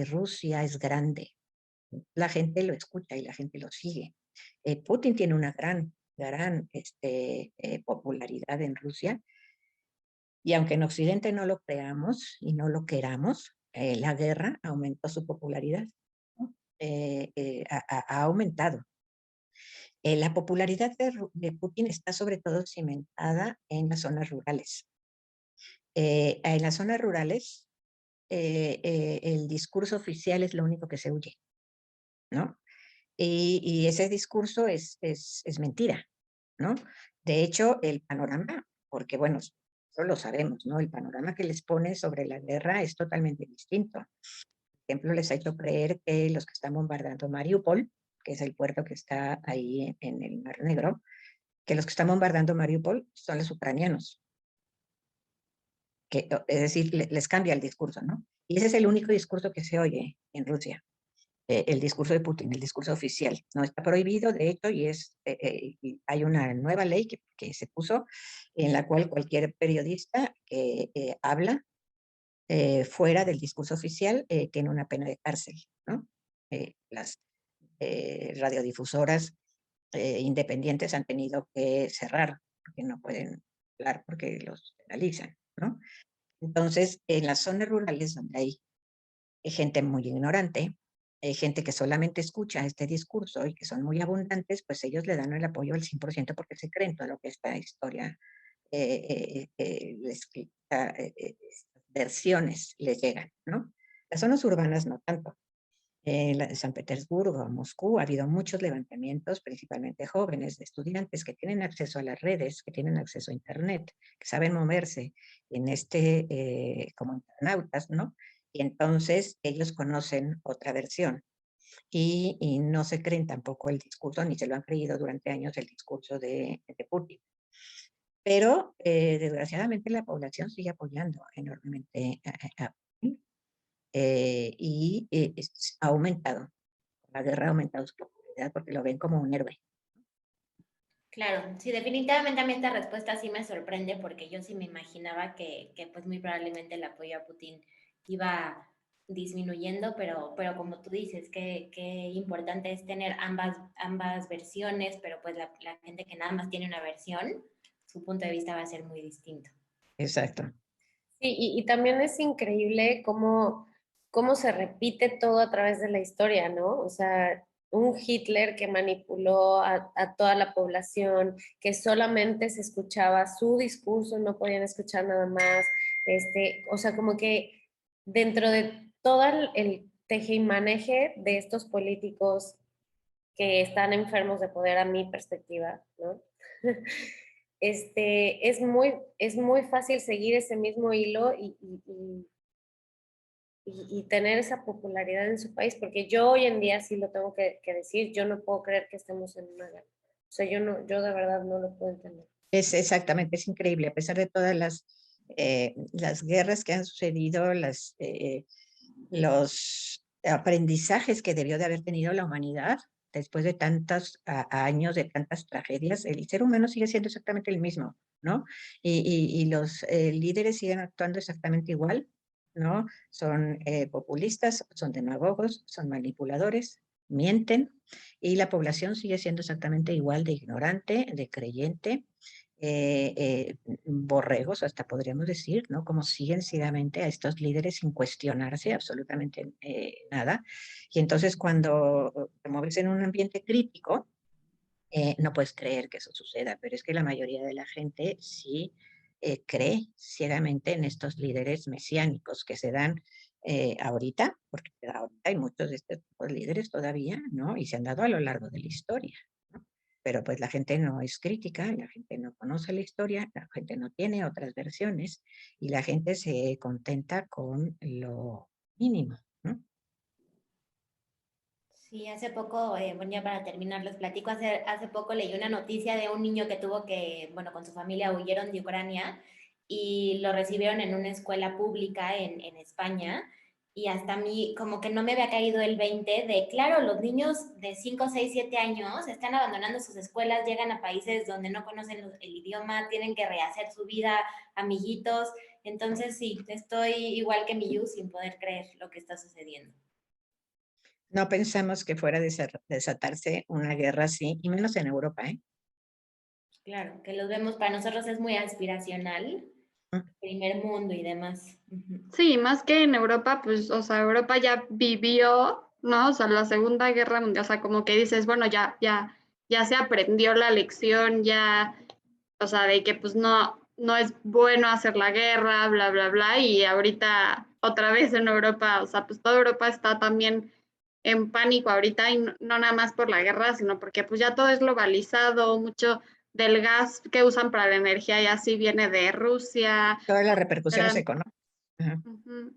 Rusia es grande. La gente lo escucha y la gente lo sigue. Putin tiene una gran popularidad en Rusia y aunque en Occidente no lo creamos y no lo queramos, la guerra aumentó su popularidad, ¿no? Ha aumentado. La popularidad de Putin está sobre todo cimentada en las zonas rurales. En las zonas rurales el discurso oficial es lo único que se oye, ¿no? Y ese discurso es mentira, ¿no? De hecho, el panorama, porque bueno, eso lo sabemos, ¿no? El panorama que les pone sobre la guerra es totalmente distinto. Por ejemplo, les ha hecho creer que los que están bombardando Mariupol, que es el puerto que está ahí en el Mar Negro, que los que están bombardando Mariupol son los ucranianos. Es decir, les cambia el discurso, ¿no? Y ese es el único discurso que se oye en Rusia, el discurso de Putin, el discurso oficial. No está prohibido, de hecho, y hay una nueva ley que se puso en la cual cualquier periodista que habla fuera del discurso oficial tiene una pena de cárcel, ¿no? Las radiodifusoras independientes han tenido que cerrar porque no pueden hablar porque los penalizan, ¿no? Entonces, en las zonas rurales donde hay gente muy ignorante, gente que solamente escucha este discurso y que son muy abundantes, pues ellos le dan el apoyo al 100% porque se creen todo lo que esta historia, estas versiones les llegan, ¿no? Las zonas urbanas no tanto. En San Petersburgo, Moscú, ha habido muchos levantamientos, principalmente jóvenes, de estudiantes que tienen acceso a las redes, que tienen acceso a Internet, que saben moverse en como internautas, ¿no? Y entonces ellos conocen otra versión y no se creen tampoco el discurso, ni se lo han creído durante años el discurso de Putin. Pero desgraciadamente la población sigue apoyando enormemente a Putin ha aumentado. La guerra ha aumentado su popularidad porque lo ven como un héroe. Claro, sí, definitivamente a mí esta respuesta sí me sorprende porque yo sí me imaginaba que pues muy probablemente el apoyo a Putin iba disminuyendo, pero como tú dices, qué importante es tener ambas versiones, pero pues la gente que nada más tiene una versión, su punto de vista va a ser muy distinto. Exacto. Sí, y también es increíble cómo se repite todo a través de la historia, ¿no? O sea, un Hitler que manipuló a toda la población, que solamente se escuchaba su discurso, no podían escuchar nada más, o sea, como que dentro de todo el teje y maneje de estos políticos que están enfermos de poder a mi perspectiva, ¿no? Es muy fácil seguir ese mismo hilo y tener esa popularidad en su país, porque yo hoy en día sí lo tengo que decir, yo no puedo creer que estemos en una guerra. O sea, yo de verdad no lo puedo entender. Es exactamente, es increíble, a pesar de todas las guerras que han sucedido, los aprendizajes que debió de haber tenido la humanidad después de tantos años, de tantas tragedias, el ser humano sigue siendo exactamente el mismo, ¿no? Y los líderes siguen actuando exactamente igual, ¿no? Son populistas, son demagogos, son manipuladores, mienten, y la población sigue siendo exactamente igual de ignorante, de creyente, borregos, hasta podríamos decir, ¿no? Como siguen ciegamente a estos líderes sin cuestionarse absolutamente nada. Y entonces cuando te mueves en un ambiente crítico, no puedes creer que eso suceda, pero es que la mayoría de la gente sí cree ciegamente en estos líderes mesiánicos que se dan ahorita, porque ahorita hay muchos de estos líderes todavía, ¿no? Y se han dado a lo largo de la historia, ¿no? Pero pues la gente no es crítica, la gente no conoce la historia, la gente no tiene otras versiones y la gente se contenta con lo mínimo, ¿no? Sí, hace poco, bueno, ya para terminar, les platico, hace poco leí una noticia de un niño que tuvo que, bueno, con su familia huyeron de Ucrania y lo recibieron en una escuela pública en España y hasta a mí como que no me había caído el 20 de, claro, los niños de 5 6 7 años están abandonando sus escuelas, llegan a países donde no conocen el idioma, tienen que rehacer su vida, amiguitos, entonces sí, estoy igual que mi Yu sin poder creer lo que está sucediendo. No pensamos que fuera a desatarse una guerra así, y menos en Europa, ¿eh? Claro, que los vemos, para nosotros es muy aspiracional, Mm. primer mundo y demás. Ujú. Sí, más que en Europa, pues, o sea, Europa ya vivió, ¿no? O sea, la Segunda Guerra Mundial, o sea, como que dices, bueno, ya se aprendió la lección, ya, o sea, de que pues no es bueno hacer la guerra, bla, bla, bla, y ahorita otra vez en Europa, o sea, pues toda Europa está también en pánico ahorita, y no nada más por la guerra, sino porque pues ya todo es globalizado, mucho del gas que usan para la energía ya sí viene de Rusia. Todas las repercusiones económicas. Ajá. Uh-huh.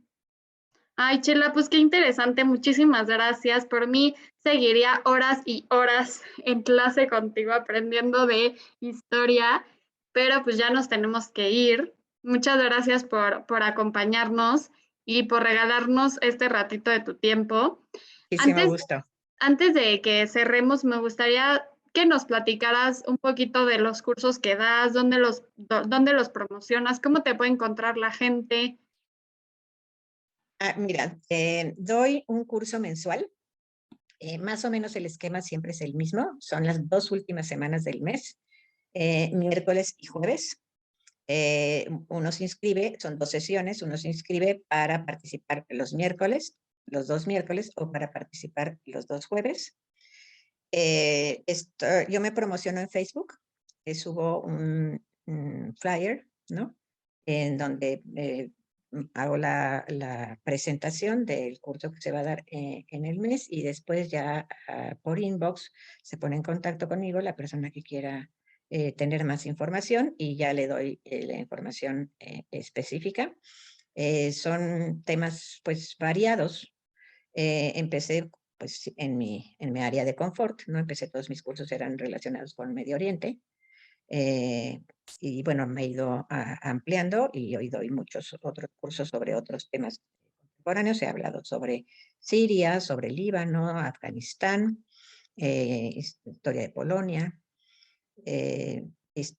Ay, Chela, pues qué interesante, muchísimas gracias. Por mí seguiría horas y horas en clase contigo aprendiendo de historia, pero pues ya nos tenemos que ir. Muchas gracias por acompañarnos y por regalarnos este ratito de tu tiempo. Muchísimo Antes, gusto. antes de que cerremos, me gustaría que nos platicaras un poquito de los cursos que das, dónde los promocionas, cómo te puede encontrar la gente. Mira, doy un curso mensual. Más o menos el esquema siempre es el mismo. Son las 2 últimas semanas del mes, miércoles y jueves. Uno se inscribe, son 2 sesiones, uno se inscribe para participar los miércoles, los 2 miércoles, o para participar los 2 jueves. Yo me promociono en Facebook, subo un flyer, ¿no? En donde hago la presentación del curso que se va a dar en el mes, y después ya por inbox se pone en contacto conmigo la persona que quiera tener más información, y ya le doy la información específica. Son temas pues variados. Empecé pues en mi área de confort, ¿no? Todos mis cursos eran relacionados con Medio Oriente, eh, y bueno, me he ido ampliando, y hoy doy muchos otros cursos sobre otros temas contemporáneos. He hablado sobre Siria, sobre Líbano, Afganistán, historia de Polonia. eh, es-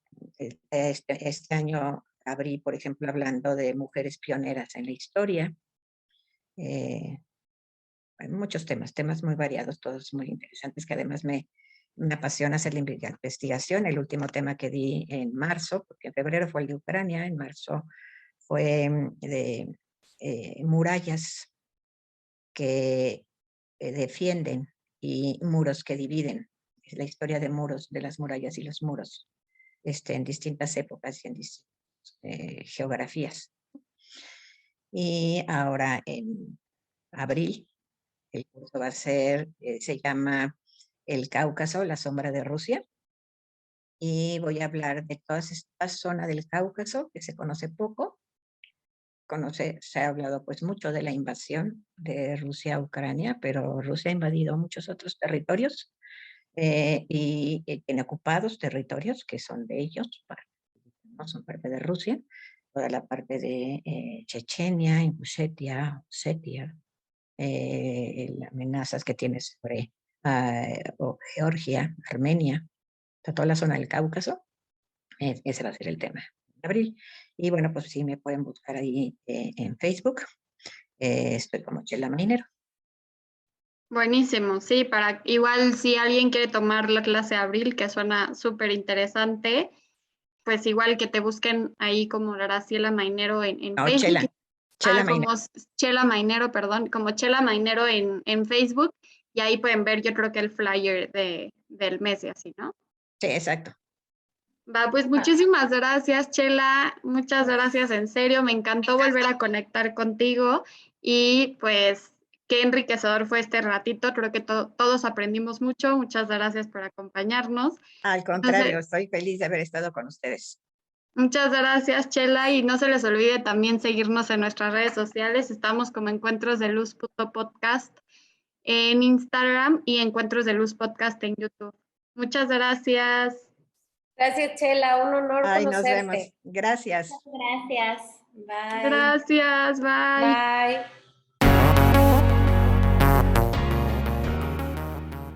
este año abrí, por ejemplo, hablando de mujeres pioneras en la historia. muchos temas muy variados, todos muy interesantes, que además me apasiona hacer la investigación. El último tema que di en marzo, porque en febrero fue el de Ucrania, en marzo fue de murallas que defienden y muros que dividen. Es la historia de muros, de las murallas y los muros, en distintas épocas y en distintas geografías. Y ahora en abril, el curso va a ser, se llama El Cáucaso, la sombra de Rusia. Y voy a hablar de toda esta zona del Cáucaso que se conoce poco. Se ha hablado pues mucho de la invasión de Rusia a Ucrania, pero Rusia ha invadido muchos otros territorios y tiene ocupados territorios que son de ellos, no son parte de Rusia, toda la parte de Chechenia, Ingushetia, Osetia, las amenazas que tiene sobre Georgia, Armenia, toda la zona del Cáucaso. Ese va a ser el tema de abril. Y bueno, pues sí me pueden buscar ahí en Facebook. Estoy como Chela Mainero. Buenísimo, sí, para igual si alguien quiere tomar la clase de abril, que suena súper interesante, pues igual que te busquen ahí como Graciela Mainero en No, Facebook. Chela Como Mainero. Chela Mainero, perdón, como Chela Mainero en Facebook, y ahí pueden ver, yo creo que el flyer del mes y así, ¿no? Sí, exacto. Va, pues muchísimas gracias, Chela, muchas gracias, en serio, me encantó volver a conectar contigo y pues qué enriquecedor fue este ratito, creo que todos aprendimos mucho, muchas gracias por acompañarnos. Al contrario, estoy feliz de haber estado con ustedes. Muchas gracias, Chela, y no se les olvide también seguirnos en nuestras redes sociales, estamos como encuentrosdeluz.podcast en Instagram y Encuentros de Luz Podcast en YouTube. Muchas gracias. Gracias, Chela, un honor Ay, nos vemos. conocerte. Gracias. Gracias. Bye. Gracias, bye. Bye.